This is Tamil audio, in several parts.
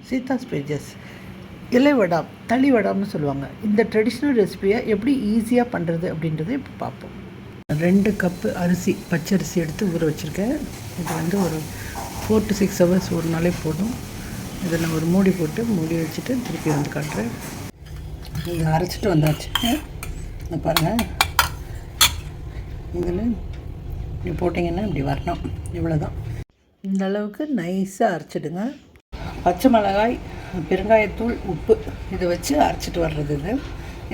சீதாஸ் பேஜஸ் இலை வடாம் தளி வடாம்னு சொல்லுவாங்க. இந்த ட்ரெடிஷ்னல் ரெசிபியை எப்படி ஈஸியாக பண்ணுறது அப்படின்றத இப்போ பார்ப்போம். 2 கப்பு அரிசி பச்சரிசி எடுத்து ஊற வச்சுருக்கேன். இது வந்து ஒரு 4 to 6 hours ஊறினாலே போதும். இதை நான் ஒரு மூடி போட்டு மூடி வச்சுட்டு திருப்பி வந்து காட்டுறேன். இதை அரைச்சிட்டு வந்தாச்சு. இதை பாருங்கள், இதில் இப்படி போட்டிங்கன்னா இப்படி வரணும். இவ்வளோ தான். இந்த அளவுக்கு நைஸாக அரைச்சிடுங்க. பச்சை மிளகாய், பெருங்காயத்தூள், உப்பு இதை வச்சு அரைச்சிட்டு வர்றது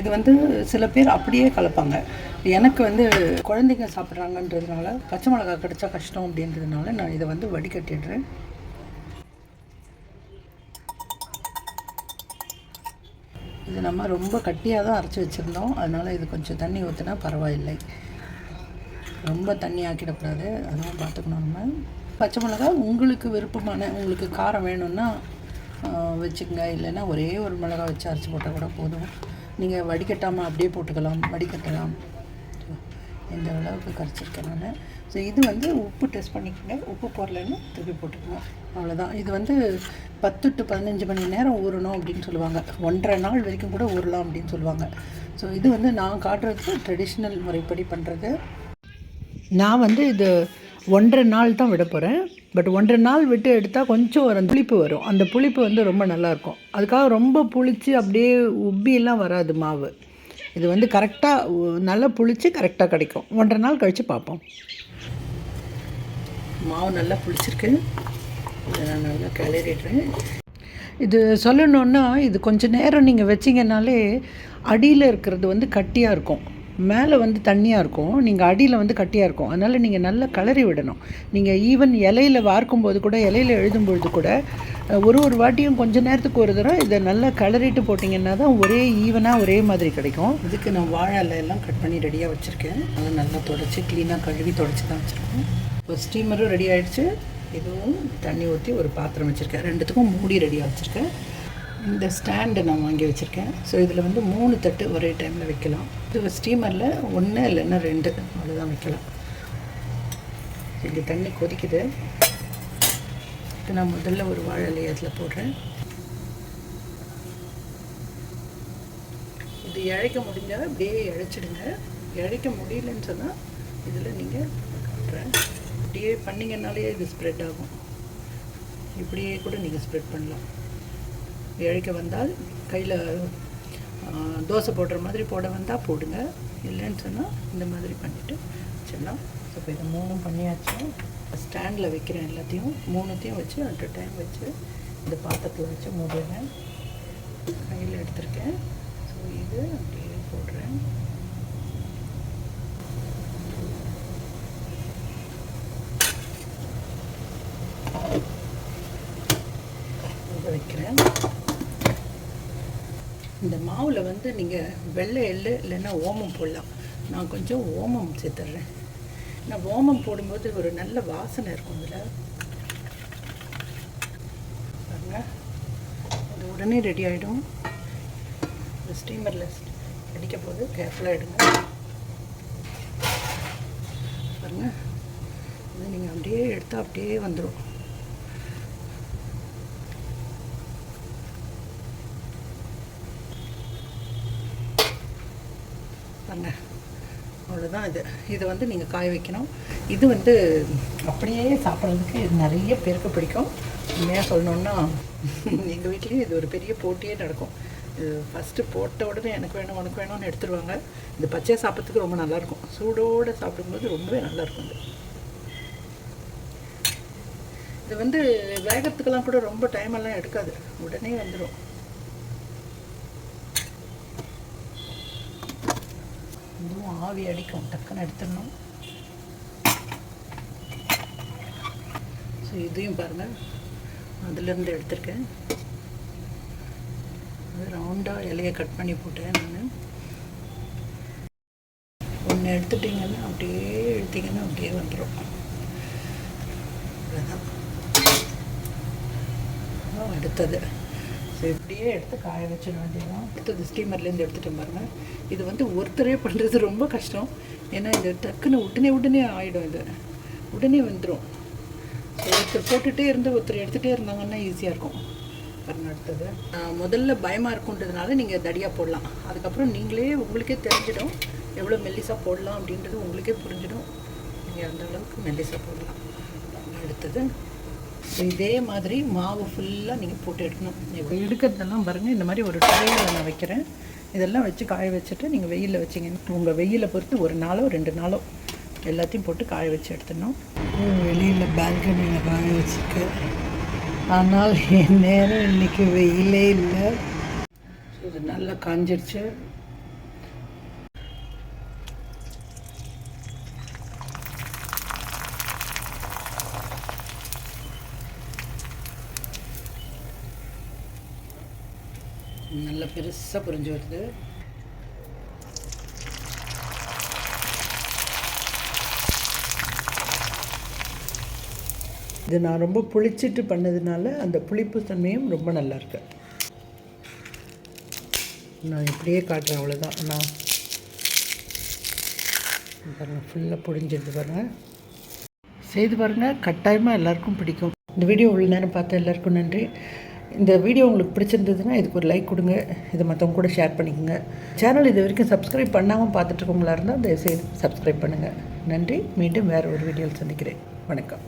இது வந்து சில பேர் அப்படியே கலப்பாங்க. எனக்கு வந்து குழந்தைங்க சாப்பிட்றாங்கன்றதுனால பச்சை மிளகாய் கிடச்சா கஷ்டம் அப்படின்றதுனால நான் இதை வந்து வடிகட்டிடுறேன். இது நம்ம ரொம்ப கட்டியாக தான் அரைச்சி வச்சுருந்தோம், அதனால் இது கொஞ்சம் தண்ணி ஊற்றினா பரவாயில்லை. ரொம்ப தண்ணி ஆக்கிடக்கூடாது, அதெல்லாம் பார்த்துக்கணும். நம்ம பச்சை மிளகாய் உங்களுக்கு விருப்பமான, உங்களுக்கு காரம் வேணும்னா வச்சுக்கோங்க, இல்லைன்னா ஒரே ஒரு மிளகா வச்சு அரைச்சி போட்டால் கூட போதும். நீங்கள் வடிகட்டாமல் அப்படியே போட்டுக்கலாம், வடிகட்டலாம். இந்த அளவுக்கு கரைச்சிருக்கேன் நான். ஸோ இது வந்து உப்பு டெஸ்ட் பண்ணிக்கோங்க, உப்பு போடலன்னு திருப்பி போட்டுக்கோங்க, அவ்வளோதான். இது வந்து 10 to 15 மணி நேரம் ஊறணும் அப்படின்னு சொல்லுவாங்க. 1.5 நாள் வரைக்கும் கூட ஊறலாம் அப்படின்னு சொல்லுவாங்க. ஸோ இது வந்து நான் காட்டுறது ட்ரெடிஷ்னல் முறைப்படி பண்ணுறது. நான் வந்து இது 1.5 நாள் தான் விட போகிறேன். பட் 1.5 நாள் விட்டு எடுத்தால் கொஞ்சம் ஒரு புளிப்பு வரும். அந்த புளிப்பு வந்து ரொம்ப நல்லாயிருக்கும். அதுக்காக ரொம்ப புளித்து அப்படியே உப்பியெல்லாம் வராது மாவு. இது வந்து கரெக்டாக நல்லா புளித்து கரெக்டாக கிடைக்கும். 1.5 நாள் கழித்து பார்ப்போம். மாவு நல்லா புளிச்சிருக்கு. இதை நான் நல்லா கிளறிடுறேன். இது சொல்லணுன்னா, இது கொஞ்சம் நேரம் நீங்கள் வச்சிங்கனாலே அடியில் இருக்கிறது வந்து கட்டியாக இருக்கும், மேலே வந்து தண்ணியாக இருக்கும். நீங்கள் அடியில் வந்து கட்டியாக இருக்கும். அதனால் நீங்கள் நல்லா கிளறி விடணும். நீங்கள் ஈவன் இலையில் வார்க்கும்போது கூட, இலையில் எழுதும்பொழுது கூட ஒரு வாட்டியும் கொஞ்சம் நேரத்துக்கு ஒரு தடவை இதை நல்லா கிளறிட்டு போட்டிங்கன்னா தான் ஒரே ஈவனாக ஒரே மாதிரி கிடைக்கும். இதுக்கு நான் வாழை இலையெல்லாம் கட் பண்ணி ரெடியாக வச்சுருக்கேன். அதை நல்லா தொடச்சி க்ளீனாக கழுவி தொடச்சி தான் வச்சுருக்கேன். ஒரு ஸ்டீமரும் ரெடி ஆகிடுச்சு. இதுவும் தண்ணி ஊற்றி ஒரு பாத்திரம் வச்சுருக்கேன். 2த்துக்கும் மூடி ரெடியாக வச்சுருக்கேன். இந்த ஸ்டாண்டு நான் வாங்கி வச்சுருக்கேன். ஸோ இதில் வந்து 3 தட்டு ஒரே டைமில் வைக்கலாம். இது ஸ்டீமரில் 1 இல்லைன்னா 2 அவ்வளோதான் வைக்கலாம். இங்கே தண்ணி கொதிக்குது. இப்போ நான் முதல்ல ஒரு வாழை இலையை அதில் போடுறேன். இது இழைக்க முடிஞ்சால் அப்படியே இழைச்சிடுங்க. இழைக்க முடியலன்னு சொன்னால் இதில் நீங்கள் காட்டுறேன், அப்படியே பண்ணிங்கனாலே இது ஸ்ப்ரெட் ஆகும். இப்படியே கூட நீங்கள் ஸ்ப்ரெட் பண்ணலாம். இழைக்க வந்தால் கையில் தோசை போடுற மாதிரி போட வந்தால் போடுங்க, இல்லைன்னு சொன்னால் இந்த மாதிரி பண்ணிவிட்டு வச்சிடலாம். ஸோ இப்போ இதை 3 பண்ணியாச்சு. ஸ்டாண்டில் வைக்கிறேன். எல்லாத்தையும் 3த்தையும் வச்சு அட் அ டைம் வச்சு இந்த பாத்திரத்தில் வச்சு மூடுவேன். கையில் எடுத்திருக்கேன். ஸோ இது அப்படியே போடுறேன். இதை வைக்கிறேன். இந்த மாவில் வந்து நீங்கள் வெள்ளை எள்ளு இல்லைன்னா ஓமம் போடலாம். நான் கொஞ்சம் ஓமம் சேர்த்துட்றேன். நான் ஓமம் போடும்போது ஒரு நல்ல வாசனை இருக்கும். இதில் பாருங்கள், அது உடனே ரெடி ஆகிடும். இந்த ஸ்டீமரில் அடிக்க போது கேர்ஃபுல்லாக எடுங்க. பாருங்கள், இது நீங்கள் அப்படியே எடுத்தால் அப்படியே வந்துடும். பாருங்க, அவ்வளோதான். இது வந்து நீங்கள் காய வைக்கணும். இது வந்து அப்படியே சாப்பிட்றதுக்கு இது நிறைய பேருக்கு பிடிக்கும். உண்மையாக சொல்லணுன்னா எங்கள் வீட்லேயும் இது ஒரு பெரிய போட்டியே நடக்கும். இது ஃபஸ்ட்டு போட்ட உடனே எனக்கு வேணும் உனக்கு வேணும்னு எடுத்துருவாங்க. இது பச்சையாக சாப்பிட்றதுக்கு ரொம்ப நல்லாயிருக்கும். சூடோடு சாப்பிடும்போது ரொம்பவே நல்லாயிருக்கும். இது வந்து வேகத்துக்கெல்லாம் கூட ரொம்ப டைமெல்லாம் எடுக்காது, உடனே வந்துடும். இதுவும் ஆவி அடிக்கும், டக்குன்னு எடுத்துடணும். ஸோ இதையும் பாருங்கள், அதிலேருந்து எடுத்திருக்கேன். அது ரவுண்டாக இலையை கட் பண்ணி போட்டேன் நான். ஒன்று எடுத்துட்டிங்கன்னா அப்படியே எடுத்திங்கன்னா அப்படியே வந்துடும். அவ்வளோதான். அடுத்தது ஸோ இப்படியே எடுத்து காய வச்சிட வேண்டியதான். அடுத்தது ஸ்டீமர்லேருந்து எடுத்துகிட்டு பாருங்கள். இது வந்து ஒருத்தரே பண்ணுறது ரொம்ப கஷ்டம். ஏன்னா இது டக்குன்னு உடனே ஆகிடும். இது உடனே வந்துடும். ஒருத்தர் போட்டுகிட்டே இருந்து ஒருத்தர் எடுத்துகிட்டே இருந்தாங்கன்னா ஈஸியாக இருக்கும். பாருங்கள் அடுத்தது. முதல்ல பயமாக இருக்குன்றதுனால நீங்கள் தடியாக போடலாம். அதுக்கப்புறம் நீங்களே உங்களுக்கே தெரிஞ்சிடும் எவ்வளோ மெல்லிசாக போடலாம் அப்படின்றது உங்களுக்கே புரிஞ்சிடும். நீங்கள் அந்த அளவுக்கு மெல்லிசாக போடலாம். அடுத்தது இதே மாதிரி மாவு ஃபுல்லாக நீங்கள் போட்டு எடுக்கணும். இப்போ எடுக்கிறதெல்லாம் பாருங்கள், இந்த மாதிரி ஒரு ட்ரேயில் நான் வைக்கிறேன். இதெல்லாம் வச்சு காய வச்சுட்டு நீங்கள் வெயிலில் வச்சிங்கன்னா உங்கள் வெயிலை பொறுத்து 1 நாளோ 2 நாளோ எல்லாத்தையும் போட்டு காய வச்சு எடுத்துடணும். வெளியில் பால்கனியில் காய வச்சுருக்கேன். ஆனால் என் நேரம் இன்றைக்கி வெயிலே இல்லை. இது நல்லா காஞ்சிடுச்சு. நல்லா பெருசாக புரிஞ்சு வருது. இது நான் ரொம்ப புளிச்சிட்டு பண்ணதுனால அந்த புளிப்பு தன்மையும் ரொம்ப நல்லாயிருக்கு. நான் இப்படியே காட்டுறேன், அவ்வளோதான். நான் பாருங்கள் ஃபுல்லாக புளிஞ்சிட்டு பாருங்கள். செய்து பாருங்கள், கட்டாயமாக எல்லாருக்கும் பிடிக்கும். இந்த வீடியோ இவ்வளோ நேரம் பார்த்த எல்லாருக்கும் நன்றி. இந்த வீடியோ உங்களுக்கு பிடிச்சிருந்ததுன்னா இதுக்கு ஒரு லைக் கொடுங்க. இதை மற்றவங்க கூட ஷேர் பண்ணிக்கோங்க. சேனல் இது வரைக்கும் சப்ஸ்கிரைப் பண்ணாமல் பார்த்துட்ருக்கவங்களா இருந்தால் தயவுசெய்து சப்ஸ்கிரைப் பண்ணுங்கள். நன்றி. மீண்டும் வேறு ஒரு வீடியோவில் சந்திக்கிறேன். வணக்கம்.